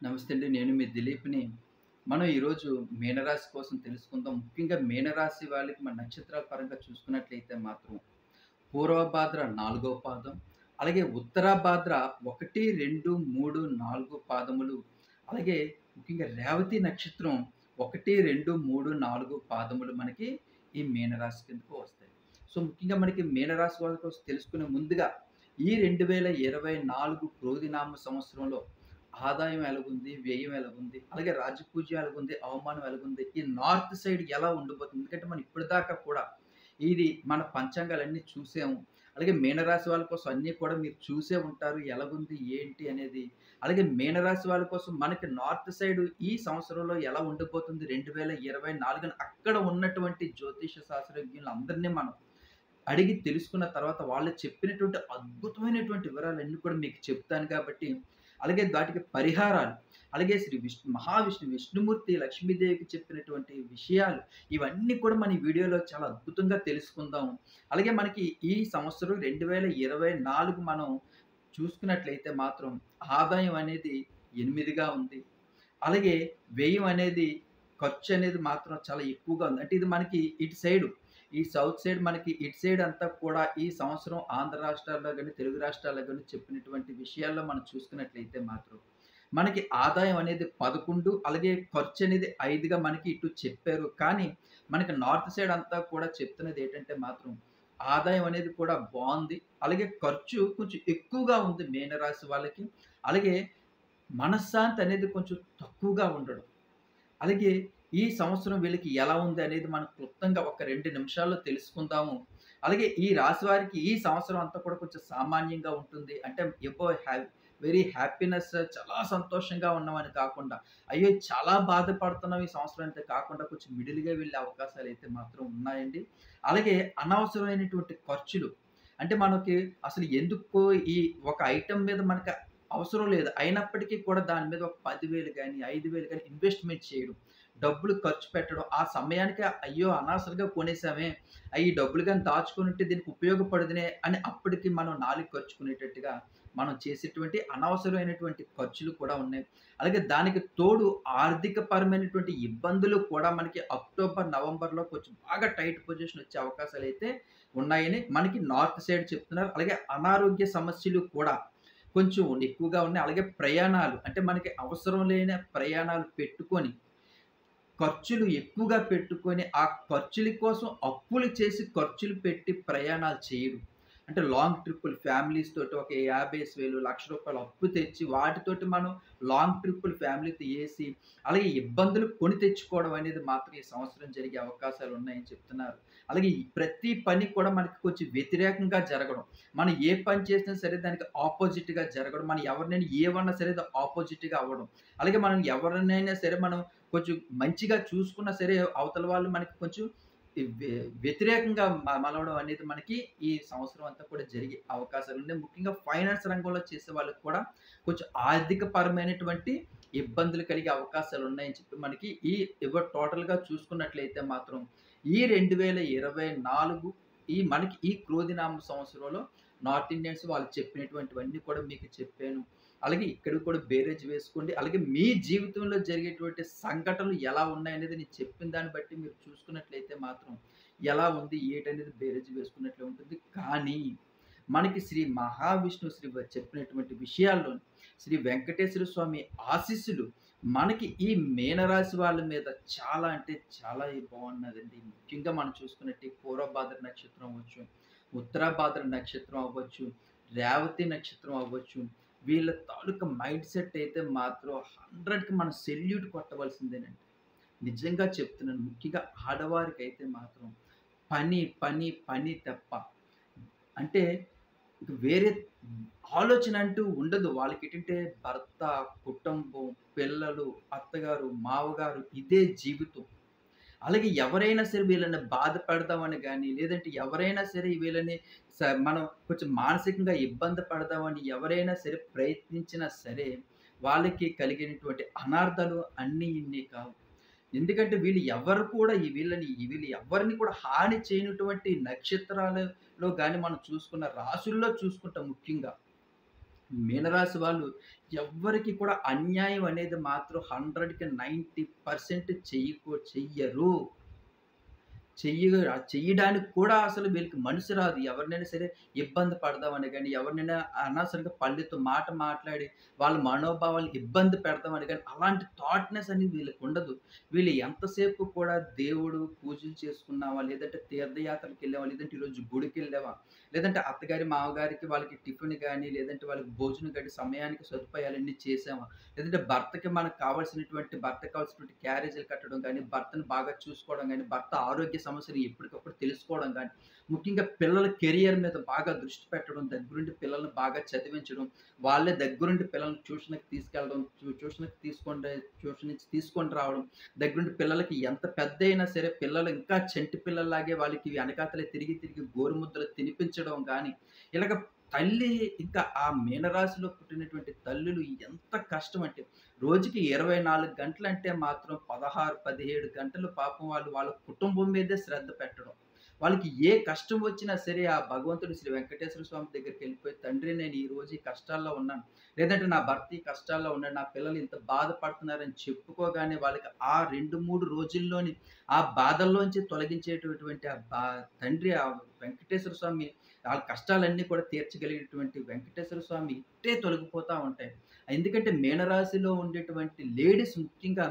నమస్తే అండి. నేను మీ దిలీప్‌ని. మనం ఈరోజు మీనరాశి కోసం తెలుసుకుందాం. ముఖ్యంగా మీనరాశి వాళ్ళకి మన నక్షత్రాల పరంగా చూసుకున్నట్లయితే మాత్రం పూర్వభాద్ర 4వ పాదం, అలాగే ఉత్తరాభాద్ర 1, 2, 3, 4 పాదములు, అలాగే ముఖ్యంగా రేవతి నక్షత్రం 1, 2, 3, 4 పాదములు మనకి ఈ మీనరాశి కిందకు వస్తాయి. సో, ముఖ్యంగా మనకి మీనరాశి వాళ్ళ కోసం తెలుసుకునే ముందుగా ఈ 2024 క్రోధినామ సంవత్సరంలో ఆదాయం ఎలాగుంది? వ్యయం ఎలాగుంది? అలాగే రాజపూజ్యం ఎలాగుంది? అవమానం ఎలాగుంది? ఈ నార్త్ సైడ్ ఎలా ఉండబోతుంది? ఎందుకంటే మనం ఇప్పటిదాకా కూడా ఇది మన పంచాంగాలన్నీ చూసాము. అలాగే మీనరాశి వాళ్ళ కోసం అన్నీ కూడా మీరు చూసే ఉంటారు. ఎలాగుంది? ఏంటి? అనేది. అలాగే మీనరాశి వాళ్ళ కోసం మనకి నార్త్ సైడ్ ఈ సంవత్సరంలో ఎలా ఉండబోతుంది? 2024 అక్కడ ఉన్నటువంటి జ్యోతిష శాస్త్రజ్ఞులందరినీ మనం అడిగి తెలుసుకున్న తర్వాత వాళ్ళు చెప్పినటువంటి అద్భుతమైనటువంటి వివరాలన్నీ కూడా మీకు చెప్తాను కాబట్టి, అలాగే వాటికి పరిహారాలు, అలాగే శ్రీ విష్ణుమూర్తి, లక్ష్మీదేవికి చెప్పినటువంటి విషయాలు, ఇవన్నీ కూడా మన ఈ వీడియోలో చాలా అద్భుతంగా తెలుసుకుందాం. అలాగే మనకి ఈ సంవత్సరం 2024 మనం చూసుకున్నట్లయితే మాత్రం ఆదాయం అనేది 8గా ఉంది. అలాగే వ్యయం అనేది, ఖర్చనేది మాత్రం చాలా ఎక్కువగా ఉంది. అంటే ఇది మనకి ఇటు సైడు, ఈ సౌత్ సైడ్ మనకి ఇటు సైడ్ అంతా కూడా ఈ సంవత్సరం ఆంధ్ర రాష్ట్రాల్లో గాని, తెలుగు రాష్ట్రాల్లో గాని చెప్పినటువంటి విషయాల్లో మనం చూసుకున్నట్లయితే మాత్రం, మనకి ఆదాయం అనేది 11, అలాగే ఖర్చనేది 5గా మనకి ఇటు చెప్పారు. కానీ, మనకి నార్త్ సైడ్ అంతా కూడా చెప్తున్నది ఏంటంటే మాత్రం, ఆదాయం అనేది కూడా బావుంది. అలాగే ఖర్చు కొంచెం ఎక్కువగా ఉంది మీనరాశి వాళ్ళకి. అలాగే మనశ్శాంతి అనేది కొంచెం తక్కువగా ఉండడం. అలాగే ఈ సంవత్సరం వీళ్ళకి ఎలా ఉంది అనేది మనం క్లుప్తంగా ఒక 2 నిమిషాల్లో తెలుసుకుందాము. అలాగే ఈ రాశి వారికి ఈ సంవత్సరం అంతా కూడా కొంచెం సామాన్యంగా ఉంటుంది. అంటే ఎబో వెరీ హ్యాపీనెస్, చాలా సంతోషంగా ఉన్నామని కాకుండా, అయ్యో! చాలా బాధపడుతున్నాం ఈ సంవత్సరం అంటే కాకుండా కొంచెం మిడిల్‌గా వెళ్ళే అవకాశాలైతే మాత్రం ఉన్నాయండి. అలాగే అనవసరమైనటువంటి ఖర్చులు, అంటే మనకి అసలు ఎందుకో ఈ ఒక ఐటెమ్ మీద మనకు అవసరం లేదు. అయినప్పటికీ కూడా దాని మీద ఒక 10,000 గాని, 5,000 గాని ఇన్వెస్ట్‌మెంట్ చేయడం. డబ్బులు ఖర్చు పెట్టడం. ఆ సమయానికి అయ్యో! అనవసరంగా కొనేసామే. ఈ డబ్బులు గాని దాచుకొనుంటే దీనికి ఉపయోగపడుదునే అని అప్పటికి మనం నాలుక ఖర్చుకునేటట్టుగా మనం చేసేటువంటి అనవసరమైనటువంటి ఖర్చులు కూడా ఉన్నాయి. అలాగే దానికి తోడు ఆర్థిక పరమైనటువంటి ఇబ్బందులు కూడా మనకి అక్టోబర్, నవంబర్‌లో కొంచెం బాగా టైట్ పొజిషన్ వచ్చే అవకాశాలైతే ఉన్నాయని మనకి నార్త్ సైడ్ చెప్తున్నారు. అలాగే అనారోగ్య సమస్యలు కూడా కొంచెం ఎక్కువగా ఉన్నాయి. అలాగే ప్రయాణాలు, అంటే మనకి అవసరం లేని ప్రయాణాలు పెట్టుకొని, ఖర్చులు ఎక్కువగా పెట్టుకొని, ఆ ఖర్చుల కోసం అప్పులు చేసి ఖర్చులు పెట్టి ప్రయాణాలు చేయడం. అంటే లాంగ్ ట్రిప్పులు ఫ్యామిలీస్ తోటి ఒక 50,000, రూ. 1,00,000 అప్పు తెచ్చి వాటితోటి మనం లాంగ్ ట్రిప్పులు ఫ్యామిలీతో ఏసి, అలాగే ఇబ్బందులు కొని తెచ్చుకోవడం అనేది మాత్రం ఈ సంవత్సరం జరిగే అవకాశాలు ఉన్నాయని చెప్తున్నారు. అలాగే ఈ ప్రతి పని కూడా మనకి కొంచెం వ్యతిరేకంగా జరగడం. మనం ఏ పని చేసినా సరే దానికి ఆపోజిట్‌గా జరగడం. మనం ఎవరినైనా ఏమన్నా సరే అది ఆపోజిట్‌గా అవ్వడం. అలాగే మనం ఎవరినైనా సరే మనం కొంచెం మంచిగా చూసుకున్నా సరే అవతల వాళ్ళు మనకి కొంచెం ఈ వ్యతిరేకంగా మలవడం అనేది మనకి ఈ సంవత్సరం అంతా కూడా జరిగే అవకాశాలున్నాయి. ముఖ్యంగా ఫైనాన్స్ రంగంలో చేసే వాళ్ళకి కూడా కొంచెం ఆర్థిక పరమైనటువంటి ఇబ్బందులు కలిగే అవకాశాలున్నాయని చెప్పి మనకి టోటల్‌గా చూసుకున్నట్లయితే మాత్రం ఈ 2024 మనకి ఈ క్రోధినామ సంవత్సరంలో నార్త్ ఇండియన్స్ వాళ్ళు చెప్పినటువంటివన్నీ కూడా మీకు చెప్పాను. అలాగే ఇక్కడ కూడా బేరేజ్ వేసుకోండి. అలాగే మీ జీవితంలో జరిగేటువంటి సంఘటనలు ఎలా ఉన్నాయనేది నేను చెప్పిన దాన్ని బట్టి మీరు చూసుకున్నట్లయితే మాత్రం ఎలా ఉంది, ఏటనేది బేరేజ్ వేసుకున్నట్లే ఉంటుంది. కానీ మనకి శ్రీ మహావిష్ణువు చెప్పినటువంటి విషయాల్లోని శ్రీ వెంకటేశ్వర స్వామి ఆశీస్సులు మనకి ఈ మీనరాశి వాళ్ళ మీద చాలా అంటే చాలా బాగున్నదండి. ముఖ్యంగా మనం చూసుకున్నట్టు పూర్వభాద్ర నక్షత్రం అవ్వచ్చు, ఉత్తరాభాద్ర నక్షత్రం అవ్వచ్చు, రేవతి నక్షత్రం అవ్వచ్చు, వీళ్ళ తాలూకా మైండ్ సెట్ అయితే మాత్రం 100కి మనం సెల్యూట్ కొట్టవలసిందేనండి. నిజంగా చెప్తున్నాను. ముఖ్యంగా ఆడవారికైతే మాత్రం పని, పని, పని తప్ప, అంటే ఇక వేరే ఆలోచన అంటూ ఉండదు. వాళ్ళకేంటంటే భర్త, కుటుంబం, పిల్లలు, అత్తగారు, మావగారు ఇదే జీవితం. అలాగే ఎవరైనా సరే వీళ్ళని బాధ పెడదామని గాని, లేదంటే ఎవరైనా సరే వీళ్ళని మనం కొంచెం మానసికంగా ఇబ్బంది పడదామని ఎవరైనా సరే ప్రయత్నించినా సరే, వాళ్ళకి కలిగినటువంటి అనార్థాలు అన్నీ ఇన్ని కావు. ఎందుకంటే వీళ్ళు ఎవరు కూడా వీళ్ళు ఎవ్వరిని కూడా హాని చేయనటువంటి నక్షత్రాలలో గాని మనం చూసుకున్న రాశుల్లో చూసుకుంటాం ముఖ్యంగా. మీనరాశి వాళ్ళు ఎవ్వరికి కూడా అన్యాయం అనేది మాత్రం 100కి 90% చెయ్యరు. చెయ్యడానికి కూడా అసలు వీళ్ళకి మనసు రాదు. ఎవరినైనా సరే ఇబ్బంది పడదామని గాని, ఎవరినైనా అనవసరంగా పల్లెత్తు మాట మాట్లాడి, వాళ్ళ మనోభావాలకి ఇబ్బంది పెడదామని గాని, అలాంటి థాట్‌నెస్ అనేది వీళ్ళకుండదు. వీళ్ళు ఎంతసేపు కూడా దేవుడు పూజలు చేసుకున్నామా, లేదంటే తీర్థయాత్రలకెళ్ళామా, లేదంటే ఈరోజు గుడికెళ్ళామా, లేదంటే అత్తగారి, మామగారికి వాళ్ళకి టిఫిన్ గాని, లేదంటే వాళ్ళకి భోజనం గడి సమయానికి సదుపాయాలన్నీ చేశామా, లేదంటే భర్తకి కావాల్సినటువంటి క్యారేజీలు కట్టడం గాని, భర్తను బాగా చూసుకోవడం గాని, భర్త ఆరోగ్య సమస్యలు ఎప్పటికప్పుడు తెలుసుకోవడం గాని, ముఖ్యంగా పిల్లల కెరియర్ మీద బాగా దృష్టి పెట్టడం, దగ్గరుండి పిల్లల్ని బాగా చదివించడం, వాళ్ళే దగ్గరుండి పిల్లల్ని ట్యూషన్‌కి తీసుకెళ్ళడం, ట్యూషన్ నుంచి తీసుకొని రావడం, దగ్గరుండి పిల్లలకి ఎంత పెద్దయినా సరే పిల్లలు ఇంకా చంటి పిల్లల్లాగే వాళ్ళకి వెనకాతలే తిరిగి తిరిగి గోరుముద్దలు తినిపించడం గాని, ఇలాగ తల్లి ఇంకా ఆ మీనరాశిలో పుట్టినటువంటి తల్లులు ఎంత కష్టమంటే రోజుకి 24 గంటలంటే మాత్రం 16, 17 గంటలు పాపం వాళ్ళు వాళ్ళ కుటుంబం మీదే శ్రద్ధ పెట్టడం. వాళ్ళకి ఏ కష్టం వచ్చినా సరే ఆ భగవంతుడు శ్రీ వెంకటేశ్వర స్వామి దగ్గరికెళ్ళిపోయి, "తండ్రి నేను ఈరోజు ఈ కష్టాల్లో ఉన్నాను. లేదంటే నా భర్త ఈ కష్టాల్లో ఉన్నాడు. నా పిల్లలు ఇంత బాధపడుతున్నారని" చెప్పుకోగానే వాళ్ళకి ఆ 2, 3 రోజుల్లోని ఆ బాధల్లోంచి తొలగించేటటువంటి తండ్రి ఆ వెంకటేశ్వర స్వామి ఆళ్ళ కష్టాలన్నీ కూడా తీర్చగలిగేటువంటి వెంకటేశ్వర స్వామి ఇట్టే తొలగిపోతా ఉంటాయి. ఎందుకంటే మీనరాశిలో ఉండేటువంటి లేడీస్ ముఖ్యంగా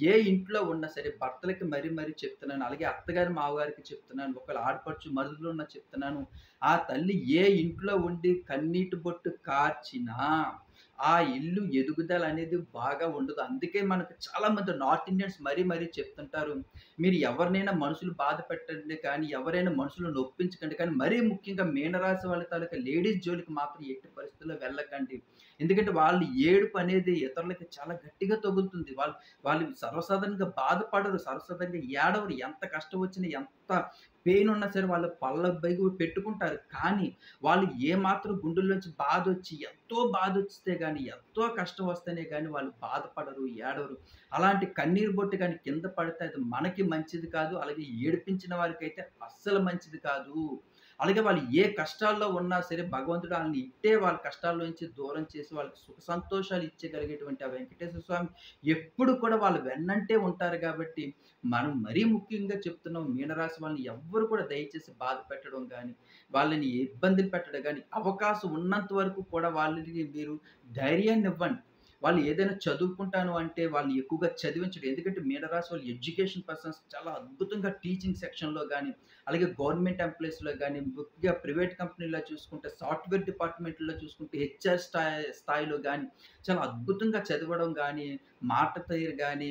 ఏ ఇంట్లో ఉన్నా సరే భర్తలకి మరీ మరీ చెప్తున్నాను. అలాగే అత్తగారి, మావగారికి చెప్తున్నాను. ఒకవేళ ఆడపడుచు మరుదులున్నా చెప్తున్నాను. ఆ తల్లి ఏ ఇంట్లో ఉండి కన్నీటి బొట్టు కార్చినా ఆ ఇల్లు ఎదుగుదల అనేది బాగా ఉండదు. అందుకే మనకు చాలామంది నార్త్ ఇండియన్స్ మరీ మరీ చెప్తుంటారు. మీరు ఎవరినైనా మనుషులు బాధ పెట్టండి కానీ, ఎవరైనా మనుషులను నొప్పించకండి కానీ, మరీ ముఖ్యంగా మీనరాశి వాళ్ళ తాలూకా లేడీస్ జోలికి మాత్రం ఎట్టి పరిస్థితుల్లో వెళ్ళకండి. ఎందుకంటే వాళ్ళు ఏడుపు అనేది ఇతరులకి చాలా గట్టిగా తగులుతుంది. వాళ్ళు వాళ్ళు సర్వసాధారణంగా బాధపడరు. సర్వసాధారణంగా ఏడవరు. ఎంత కష్టం వచ్చినా, ఎంత పెయిన్ ఉన్నా సరే వాళ్ళు పళ్ళ బిగువు పెట్టుకుంటారు. కానీ వాళ్ళు ఏమాత్రం గుండెల్లోంచి బాధొచ్చి, ఎంతో బాధొచ్చితే గాని, ఎంతో కష్టం వస్తేనే గాని వాళ్ళు బాధపడరు, ఏడవరు. అలాంటి కన్నీరు బొట్టు గాని కింద పడితే అది మనకి మంచిది కాదు. అలాగే ఏడిపించిన వారికైతే అస్సలు మంచిది కాదు. అలాగే వాళ్ళు ఏ కష్టాల్లో ఉన్నా సరే భగవంతుడు ఆళ్ళని ఇట్టే వాళ్ళ కష్టాల్లో నుంచి దూరం చేసి వాళ్ళకి సుఖ సంతోషాలు ఇచ్చగలిగేటువంటి ఆ వెంకటేశ్వర స్వామి ఎప్పుడు కూడా వాళ్ళ వెన్నంటే ఉంటారు గాబట్టి, మనం మరీ ముఖ్యంగా చెప్తున్నాం మీనరాశి వాళ్ళని ఎవ్వరు కూడా దయచేసి బాధ పెట్టడం గాని, వాళ్ళని ఇబ్బందులు పెట్టడం గాని, అవకాశం ఉన్నంత వరకు కూడా వాళ్ళకి మీరు ధైర్యాన్నివ్వండి. వాళ్ళు ఏదైనా చదువుకుంటాను అంటే వాళ్ళని ఎక్కువగా చదివించడం. ఎందుకంటే మీనరాశి వాళ్ళు ఎడ్యుకేషన్ పర్సన్స్ చాలా అద్భుతంగా టీచింగ్ సెక్షన్‌లో గాని, అలాగే గవర్నమెంట్ ఎంప్లాయీస్‌లో గాని, ముఖ్యంగా ప్రైవేట్ కంపెనీలో చూసుకుంటే, సాఫ్ట్‌వేర్ డిపార్ట్‌మెంట్‌లో చూసుకుంటే, హెచ్ఆర్ స్థాయిలో గాని, చాలా అద్భుతంగా చదవడం గాని, మాట తీరు గాని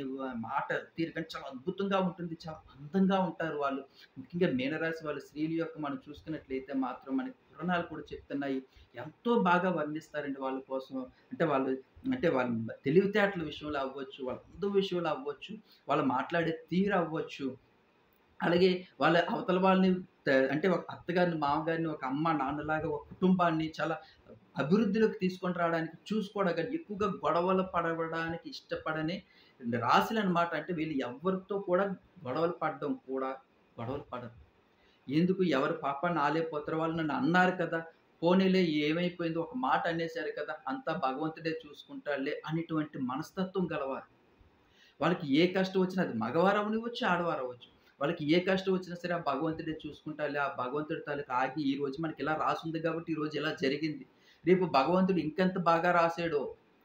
చాలా అద్భుతంగా ఉంటుంది. చాలా అందంగా ఉంటారు వాళ్ళు. ముఖ్యంగా మీనరాశి వాళ్ళ స్త్రీల యొక్క మనం చూసుకున్నట్లయితే మాత్రం మనకి పురాణాలు కూడా చెప్తున్నాయి. ఎంతో బాగా వర్ణిస్తారండి వాళ్ళ కోసం. అంటే వాళ్ళు వాళ్ళ తెలివితేటల విషయంలో అవ్వచ్చు, వాళ్ళ అందం విషయంలో అవ్వచ్చు, వాళ్ళు మాట్లాడే తీరు అవ్వచ్చు. అలాగే వాళ్ళ అవతల వాళ్ళని అంటే ఒక అత్తగారిని, మామగారిని, ఒక అమ్మ, నాన్నలాగా ఒక కుటుంబాన్ని చాలా అభివృద్ధిలోకి తీసుకొని రావడానికి చూసుకోవడం గాని, ఎక్కువగా గొడవలు పడవడానికి ఇష్టపడని రాశులనమాట. అంటే వీళ్ళు ఎవ్వరితో కూడా గొడవలు పడరు. ఎందుకు ఎవరి పాపాన ఆళ్ళే పోతారు. వాళ్ళు నన్ను అన్నారు కదా! పోనీలే ఏమైపోయింది ఒక మాట అనేసారు కదా! అంతా భగవంతుడే చూసుకుంటాడులే అనేటువంటి మనస్తత్వం గలవారు. వాళ్ళకి ఏ కష్టం వచ్చినా అది మగవారు అవ్వనివ్వచ్చు, ఆడవారు అవ్వచ్చు. వాళ్ళకి ఏ కష్టం వచ్చినా సరే ఆ భగవంతుడే చూసుకుంటాడులే, ఆ భగవంతుడి తాలూకా ఆగి ఈరోజు మనకిలా రాసుంది కాబట్టి ఈరోజు ఇలా జరిగింది. రేపు భగవంతుడు ఇంకెంత బాగా రాసాడో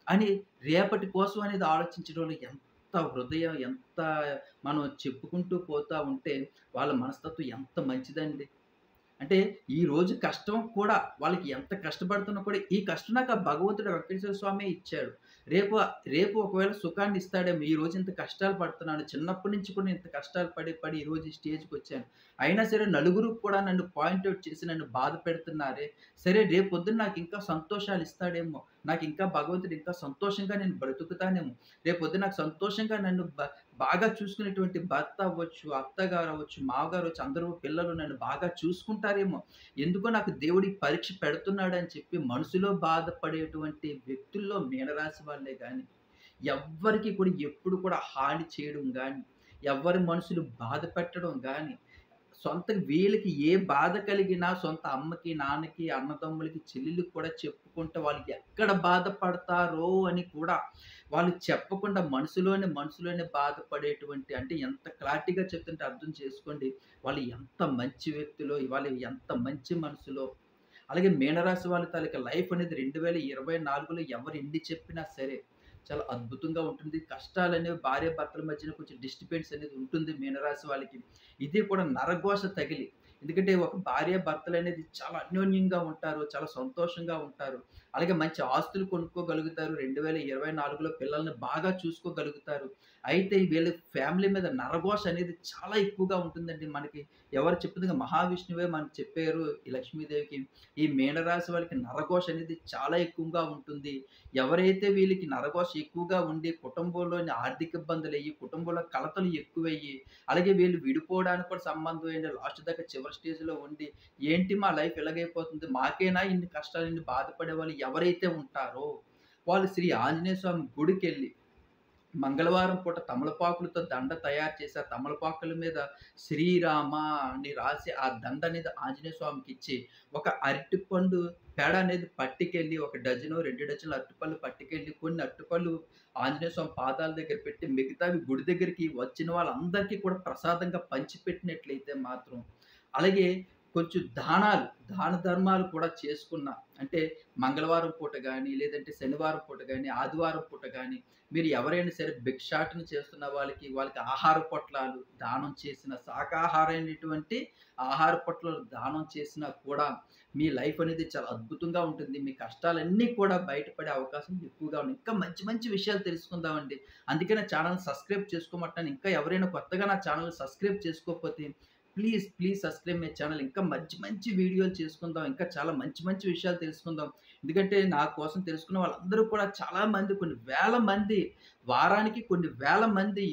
అని రేపటి కోసం అనేది ఆలోచించడంలో ఎంత హృదయం, ఎంత మనం చెప్పుకుంటూ పోతా ఉంటే వాళ్ళ మనస్తత్వం ఎంత మంచిదండి. అంటే ఈరోజు కష్టం కూడా వాళ్ళకి ఎంత కష్టపడుతున్నా కూడా ఈ కష్టం నాకు ఆ భగవంతుడు వెంకటేశ్వర స్వామే ఇచ్చాడు. రేపు రేపు ఒకవేళ సుఖాన్ని ఇస్తాడేమో. ఈరోజు ఇంత కష్టాలు పడుతున్నాను. చిన్నప్పటి నుంచి కూడా ఇంత కష్టాలు పడి ఈరోజు ఈ స్టేజ్‌కొచ్చాను. అయినా సరే నలుగురు కూడా నన్ను పాయింట్ ఔట్ చేసి నన్ను బాధ పెడుతున్నారే. సరే రేపొద్దున నాకు ఇంకా సంతోషాలు ఇస్తాడేమో. నాకు ఇంకా భగవంతుడు ఇంకా సంతోషంగా నేను బ్రతుకుతానేమో. రేపొద్దున నాకు సంతోషంగా నన్ను బాగా చూసుకునేటువంటి భర్త అవ్వచ్చు, అత్తగారు అవ్వచ్చు, మావగారొచ్చు అందరూ పిల్లలు నన్ను బాగా చూసుకుంటారేమో. ఎందుకో నాకు దేవుడు ఈ పరీక్ష పెడుతున్నాడని చెప్పి మనసులో బాధపడేటువంటి వ్యక్తుల్లో మీనరాశి వాళ్ళే గాని, ఎవ్వరికీ కూడా ఎప్పుడు కూడా హాని చేయడం గాని, ఎవ్వరి మనసులు బాధ పెట్టడం గాని, సొంతంగా వీళ్ళకి ఏ బాధ కలిగినా సొంత అమ్మకి, నాన్నకి, అన్నదమ్ములకి, చెల్లెళ్ళకి కూడా చెప్పుకుంటే వాళ్ళు ఎక్కడ బాధపడతారో అని కూడా వాళ్ళు చెప్పకుండా మనసులోనే బాధపడేటువంటి అంటే ఎంత క్లారిటీగా చెప్తుంటే అర్థం చేసుకోండి. వాళ్ళు ఎంత మంచి వ్యక్తులో, వాళ్ళు ఎంత మంచి మనసులో. అలాగే మీనరాశి వాళ్ళ తాలూకా లైఫ్ అనేది 2024లో ఎవరు ఎన్ని చెప్పినా సరే చాలా అద్భుతంగా ఉంటుంది. కష్టాలనేవి భార్యాభర్తల మధ్యన కొంచెం డిస్టర్బెన్స్ అనేది ఉంటుంది మీనరాశి వాళ్ళకి. ఇది కూడా నరఘోష తగిలి. ఎందుకంటే ఒక భార్యాభర్తలనేది చాలా అన్యోన్యంగా ఉంటారు. చాలా సంతోషంగా ఉంటారు. అలాగే మంచి ఆస్తులు కొనుక్కోగలుగుతారు. 2024లో పిల్లల్ని బాగా చూసుకోగలుగుతారు. అయితే వీళ్ళ ఫ్యామిలీ మీద నరఘోష అనేది చాలా ఎక్కువగా ఉంటుందండి. మనకి ఎవరు చెప్పిందిగా మహావిష్ణువే మనకు చెప్పారు ఈ లక్ష్మీదేవికి. ఈ మీనరాశి వాళ్ళకి నరఘోష అనేది చాలా ఎక్కువగా ఉంటుంది. ఎవరైతే వీళ్ళకి నరఘోష ఎక్కువగా ఉండి కుటుంబంలోని ఆర్థిక ఇబ్బందులయ్యి, కుటుంబంలో కలతలు ఎక్కువయ్యి, అలాగే వీళ్ళు విడిపోవడానికి కూడా సంబంధం ఏంటి లాస్ట్ దాకా చివరి స్టేజ్‌లో ఉండి, ఏంటి మా లైఫ్ ఇలాగైపోతుంది, మాకేనా ఇన్ని కష్టాలు, ఇన్ని బాధపడే వాళ్ళు ఎవరైతే ఉంటారో, వాళ్ళు శ్రీ ఆంజనేయ స్వామి గుడికెళ్ళి మంగళవారం పూట తమలపాకులతో దండ తయారు చేసి, ఆ తమలపాకుల మీద శ్రీరామ అని రాసి, ఆ దండ అనేది ఆంజనేయ స్వామికిచ్చి, ఒక అరటిపండు పేడ అనేది పట్టుకెళ్ళి, ఒక డజను, 2 డజన్‌ల అరటిపళ్ళు పట్టుకెళ్ళి, కొన్ని అరటిపళ్ళు ఆంజనేయ స్వామి పాదాల దగ్గర పెట్టి, మిగతావి గుడి దగ్గరికి వచ్చిన వాళ్ళందరికీ కూడా ప్రసాదంగా పంచిపెట్టినట్లయితే మాత్రం, అలాగే కొంచెం దాన ధర్మాలు కూడా చేసుకున్న అంటే మంగళవారం పూట గాని, లేదంటే శనివారం పూట గాని, ఆదివారం పూట గాని, మీరు ఎవరైనా సరే భిక్షాటన చేస్తున్న వాళ్ళకి ఆహార పొట్లాలు దానం చేసిన శాకాహారమైనటువంటి ఆహార పొట్లాలు దానం చేసినా కూడా మీ లైఫ్ అనేది చాలా అద్భుతంగా ఉంటుంది. మీ కష్టాలన్నీ కూడా బయటపడే అవకాశం ఎక్కువగా ఉంది. ఇంకా మంచి మంచి విషయాలు తెలుసుకుందామండి. అందుకే నా ఛానెల్‌ని సబ్స్క్రైబ్ చేసుకోమంటున్నాను. ఇంకా ఎవరైనా కొత్తగా నా ఛానెల్‌ని సబ్స్క్రైబ్ చేసుకోకపోతే ప్లీజ్ సబ్స్క్రైబ్ మై ఛానల్. ఇంకా మంచి మంచి వీడియోలు చేసుకుందాం. ఇంకా చాలా మంచి మంచి విషయాలు తెలుసుకుందాం. ఎందుకంటే నా కోసం తెలుసుకున్న వాళ్ళందరూ కూడా చాలా మంది కొన్ని వేల మంది వారానికి కొన్ని వేల మంది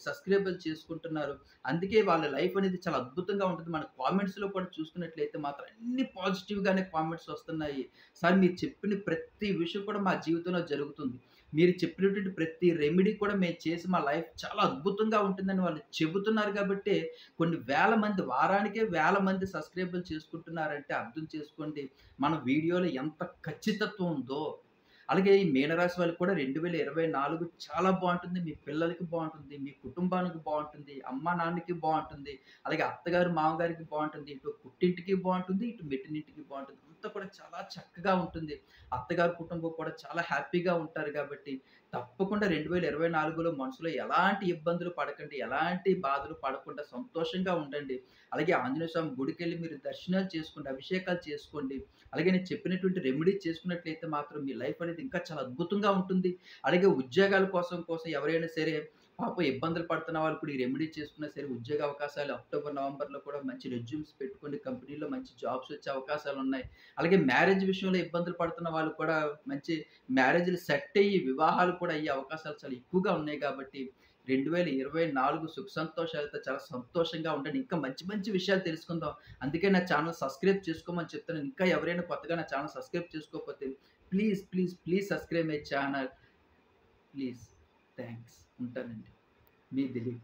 సబ్స్క్రైబర్లు చేసుకుంటున్నారు. అందుకే వాళ్ళ లైఫ్ అనేది చాలా అద్భుతంగా ఉంటుంది. మన కామెంట్స్‌లో కూడా చూసుకున్నట్లయితే మాత్రం అన్ని పాజిటివ్‌గానే కామెంట్స్ వస్తున్నాయి. సార్ మీరు చెప్పిన ప్రతి విషయం కూడా మా జీవితంలో జరుగుతుంది. మీరు చెప్పినటువంటి ప్రతి రెమెడీ కూడా మేము చేసి మా లైఫ్ చాలా అద్భుతంగా ఉంటుందని వాళ్ళు చెబుతున్నారు కాబట్టే కొన్ని వేల మంది వారానికే వేల మంది సబ్స్క్రైబర్లు చేసుకుంటున్నారంటే అర్థం చేసుకోండి. మన వీడియోలో ఎంత ఖచ్చితత్వం ఉందో. అలాగే ఈ మీనరాశి వాళ్ళకి కూడా 2024 చాలా బావుంటుంది. మీ పిల్లలకి బావుంటుంది. మీ కుటుంబానికి బావుంటుంది. అమ్మా, నాన్నకి బావుంటుంది. అలాగే అత్తగారు, మామగారికి బావుంటుంది. ఇటు పుట్టింటికి బావుంటుంది. ఇటు మెట్టినింటికి బావుంటుంది. అంతా కూడా చాలా చక్కగా ఉంటుంది. అత్తగారి కుటుంబం కూడా చాలా హ్యాపీగా ఉంటారు కాబట్టి తప్పకుండా 2024లో మనసులో ఎలాంటి ఇబ్బందులు పడకండి. ఎలాంటి బాధలు పడకుండా సంతోషంగా ఉండండి. అలాగే ఆంజనేయ స్వామి గుడికెళ్ళి మీరు దర్శనాలు చేసుకోండి. అభిషేకాలు చేసుకోండి. అలాగే నేను చెప్పినటువంటి రెమెడీ చేసుకున్నట్లయితే మాత్రం మీ లైఫ్ అనేది ఇంకా చాలా అద్భుతంగా ఉంటుంది. అలాగే ఉద్యోగాల కోసం ఎవరైనా సరే పాపం ఇబ్బందులు పడుతున్న వాళ్ళు కూడా ఈ రెమెడీ చేసుకున్నా సరే ఉద్యోగ అవకాశాలు అక్టోబర్, నవంబర్‌లో కూడా మంచి రెజ్యూమ్స్ పెట్టుకోండి. కంపెనీలో మంచి జాబ్స్ వచ్చే అవకాశాలున్నాయి. అలాగే మ్యారేజ్ విషయంలో ఇబ్బందులు పడుతున్న వాళ్ళు కూడా మంచి మ్యారేజ్‌లు సెట్ అయ్యి వివాహాలు కూడా అయ్యే అవకాశాలు చాలా ఎక్కువగా ఉన్నాయి కాబట్టి 2024 సుఖ సంతోషాలతో చాలా సంతోషంగా ఉండండి. ఇంకా మంచి మంచి విషయాలు తెలుసుకుందాం. అందుకే నా ఛానెల్ సబ్స్క్రైబ్ చేసుకోమని చెప్తున్నాను. ఇంకా ఎవరైనా కొత్తగా నా ఛానెల్ సబ్స్క్రైబ్ చేసుకోకపోతే please subscribe my channel. Please. Thanks. ఉంటానండి. మీ దిలీప్.